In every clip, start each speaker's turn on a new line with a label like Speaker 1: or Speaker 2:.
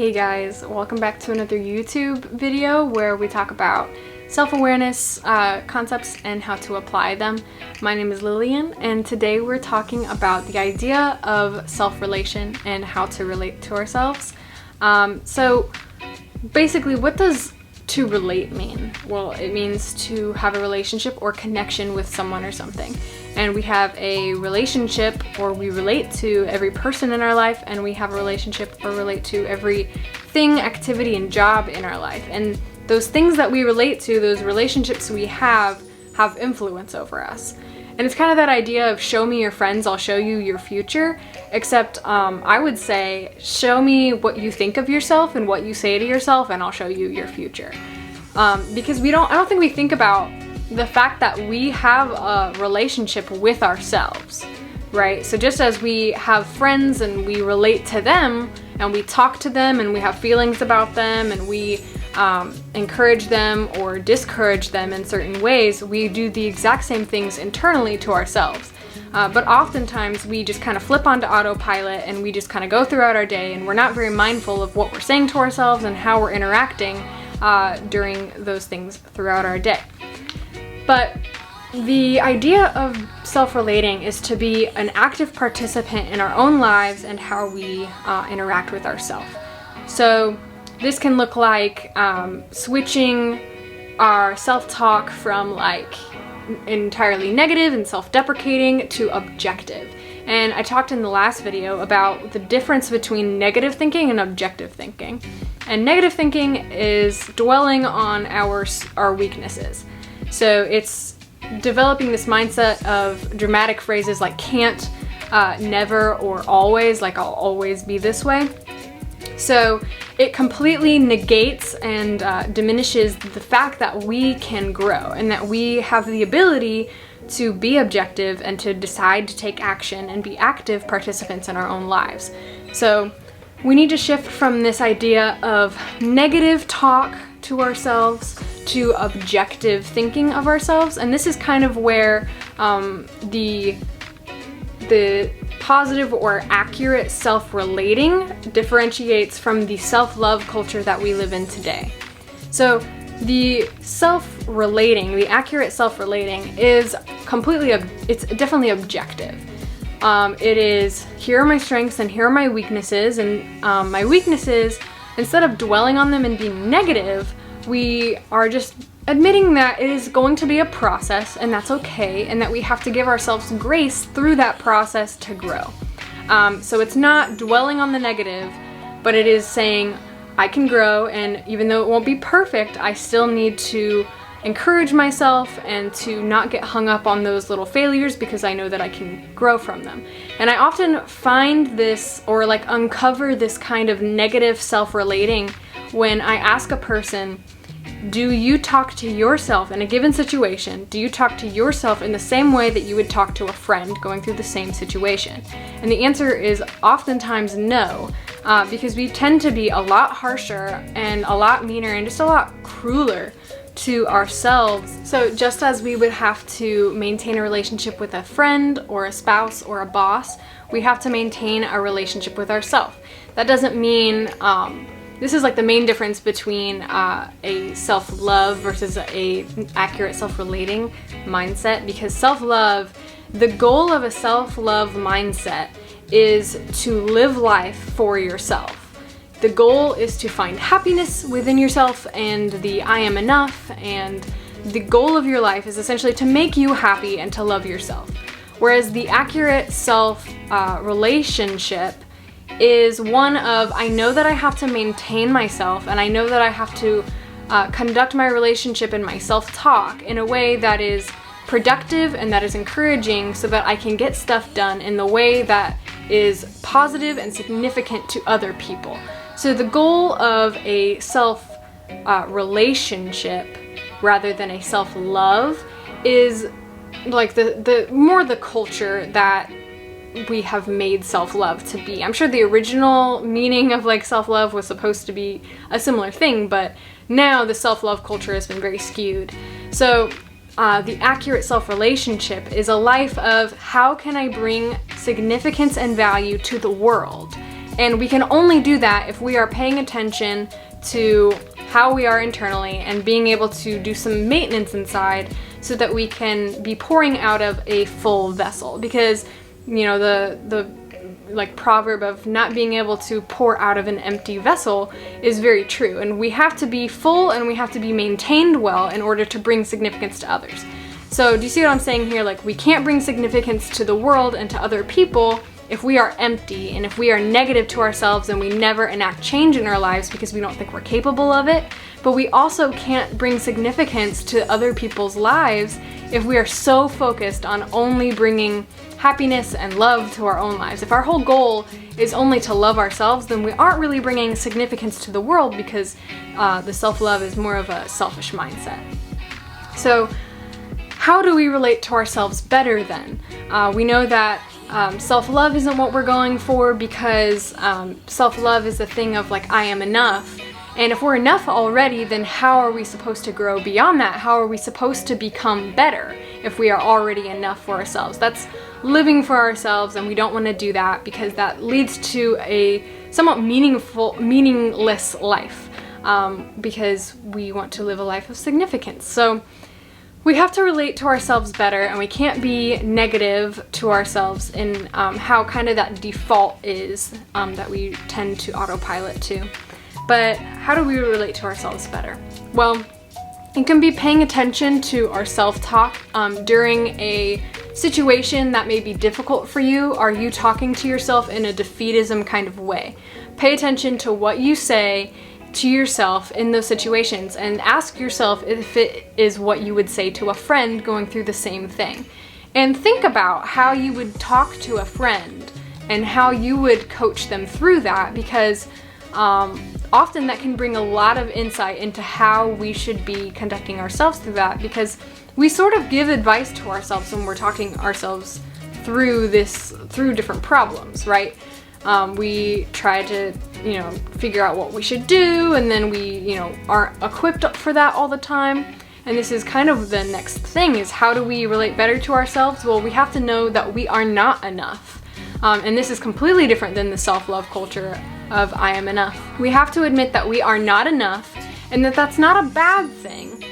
Speaker 1: Hey guys, welcome back to another YouTube video where we talk about self-awareness concepts and how to apply them. My name is Lillian, and today we're talking about the idea of self-relation and how to relate to ourselves. So basically, what does to relate mean? Well, it means to have a relationship or connection with someone or something. And we have a relationship, or we relate to every person in our life, and we have a relationship or relate to every thing, activity, and job in our life. And those things that we relate to, those relationships we have influence over us. And it's kind of that idea of show me your friends, I'll show you your future. Except I would say, show me what you think of yourself and what you say to yourself, and I'll show you your future. Because I don't think we think about the fact that we have a relationship with ourselves, right? So just as we have friends and we relate to them and we talk to them and we have feelings about them and we encourage them or discourage them in certain ways, we do the exact same things internally to ourselves. But oftentimes we just kind of flip onto autopilot and we just kind of go throughout our day, and we're not very mindful of what we're saying to ourselves and how we're interacting during those things throughout our day. But the idea of self-relating is to be an active participant in our own lives and how we interact with ourselves. So this can look like switching our self-talk from like entirely negative and self-deprecating to objective. And I talked in the last video about the difference between negative thinking and objective thinking. And negative thinking is dwelling on our weaknesses. So it's developing this mindset of dramatic phrases like can't, never, or always, like I'll always be this way. So it completely negates and diminishes the fact that we can grow and that we have the ability to be objective and to decide to take action and be active participants in our own lives. So we need to shift from this idea of negative talk to ourselves to objective thinking of ourselves. And this is kind of where the positive or accurate self-relating differentiates from the self-love culture that we live in today. So the self-relating, the accurate self-relating is it's definitely objective. It is, here are my strengths and here are my weaknesses, and my weaknesses, instead of dwelling on them and being negative, we are just admitting that it is going to be a process and that's okay, and that we have to give ourselves grace through that process to grow. So it's not dwelling on the negative, but it is saying I can grow, and even though it won't be perfect, I still need to encourage myself and to not get hung up on those little failures because I know that I can grow from them. And I often find this, or like uncover this kind of negative self-relating when I ask a person, do you talk to yourself in a given situation? Do you talk to yourself in the same way that you would talk to a friend going through the same situation? And the answer is oftentimes no, because we tend to be a lot harsher and a lot meaner and just a lot crueler to ourselves. So just as we would have to maintain a relationship with a friend or a spouse or a boss, we have to maintain a relationship with ourselves. That doesn't mean this is like the main difference between a self-love versus a accurate self-relating mindset, because self-love, the goal of a self-love mindset is to live life for yourself. The goal is to find happiness within yourself and the I am enough, and the goal of your life is essentially to make you happy and to love yourself. Whereas the accurate self-relationship is one of, I know that I have to maintain myself, and I know that I have to conduct my relationship and my self-talk in a way that is productive and that is encouraging, so that I can get stuff done in the way that is positive and significant to other people. So the goal of a self-relationship rather than a self-love is like the culture that we have made self-love to be. I'm sure the original meaning of like self-love was supposed to be a similar thing, but now the self-love culture has been very skewed. So the accurate self-relationship is a life of how can I bring significance and value to the world, And we can only do that if we are paying attention to how we are internally and being able to do some maintenance inside so that we can be pouring out of a full vessel. Because, you know, the like proverb of not being able to pour out of an empty vessel is very true. And we have to be full and we have to be maintained well in order to bring significance to others. So do you see what I'm saying here? Like, we can't bring significance to the world and to other people if we are empty and if we are negative to ourselves and we never enact change in our lives because we don't think we're capable of it. But we also can't bring significance to other people's lives if we are so focused on only bringing happiness and love to our own lives. If our whole goal is only to love ourselves, then we aren't really bringing significance to the world, because the self-love is more of a selfish mindset. So how do we relate to ourselves better then? We know that self-love isn't what we're going for, because self-love is a thing of like, I am enough. And if we're enough already, then how are we supposed to grow beyond that? How are we supposed to become better if we are already enough for ourselves? That's living for ourselves, and we don't want to do that, because that leads to a somewhat meaningless life, because we want to live a life of significance. So we have to relate to ourselves better, and we can't be negative to ourselves in how kind of that default is that we tend to autopilot to. But how do we relate to ourselves better? Well, it can be paying attention to our self-talk during a situation that may be difficult for you. Are you talking to yourself in a defeatism kind of way? Pay attention to what you say to yourself in those situations, and ask yourself if it is what you would say to a friend going through the same thing. And think about how you would talk to a friend and how you would coach them through that, because often that can bring a lot of insight into how we should be conducting ourselves through that, because we sort of give advice to ourselves when we're talking ourselves through different problems, right? We try to, figure out what we should do, and then we, aren't equipped for that all the time. And this is kind of the next thing, is how do we relate better to ourselves? Well, we have to know that we are not enough. And this is completely different than the self-love culture of I am enough. We have to admit that we are not enough, and that that's not a bad thing,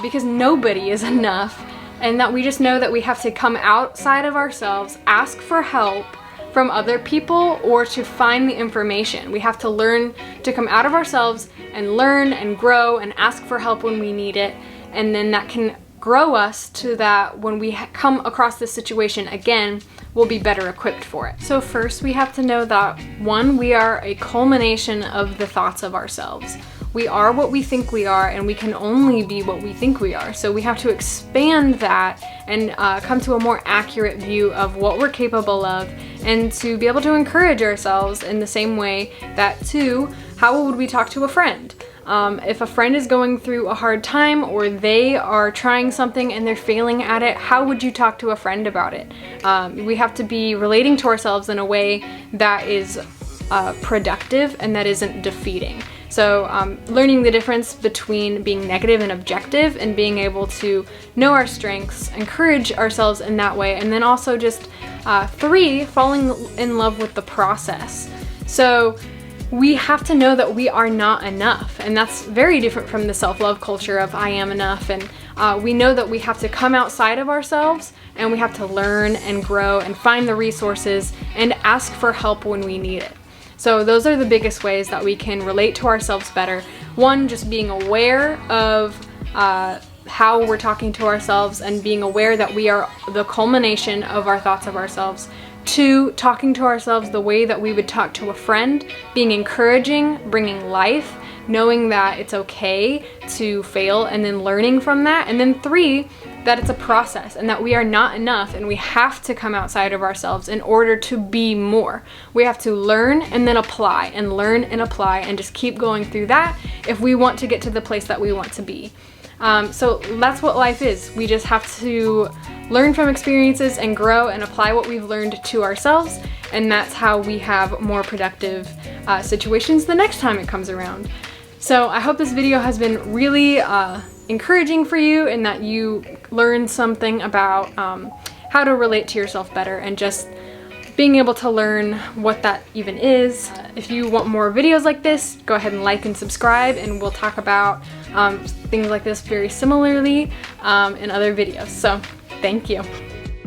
Speaker 1: because nobody is enough, and that we just know that we have to come outside of ourselves, ask for help from other people, or to find the information. We have to learn to come out of ourselves and learn and grow and ask for help when we need it, and then that can grow us to that when we come across this situation again, we'll be better equipped for it. So first, we have to know that, one, we are a culmination of the thoughts of ourselves. We are what we think we are, and we can only be what we think we are. So we have to expand that and come to a more accurate view of what we're capable of, and to be able to encourage ourselves in the same way that, two, how would we talk to a friend? If a friend is going through a hard time, or they are trying something and they're failing at it, how would you talk to a friend about it? We have to be relating to ourselves in a way that is productive and that isn't defeating. So learning the difference between being negative and objective, and being able to know our strengths, encourage ourselves in that way, and then also just three, falling in love with the process. So we have to know that we are not enough, and that's very different from the self-love culture of I am enough. And we know that we have to come outside of ourselves, and we have to learn and grow and find the resources and ask for help when we need it. So those are the biggest ways that we can relate to ourselves better. One, just being aware of how we're talking to ourselves, and being aware that we are the culmination of our thoughts of ourselves. Two, talking to ourselves the way that we would talk to a friend, being encouraging, bringing life, knowing that it's okay to fail, and then learning from that. And then three, that it's a process, and that we are not enough, and we have to come outside of ourselves in order to be more. We have to learn and then apply, and learn and apply, and just keep going through that if we want to get to the place that we want to be. So that's what life is. We just have to learn from experiences and grow and apply what we've learned to ourselves, and that's how we have more productive situations the next time it comes around. So I hope this video has been really encouraging for you, and that you learned something about how to relate to yourself better, and just being able to learn what that even is. If you want more videos like this, go ahead and like and subscribe, and we'll talk about things like this very similarly in other videos. So thank you.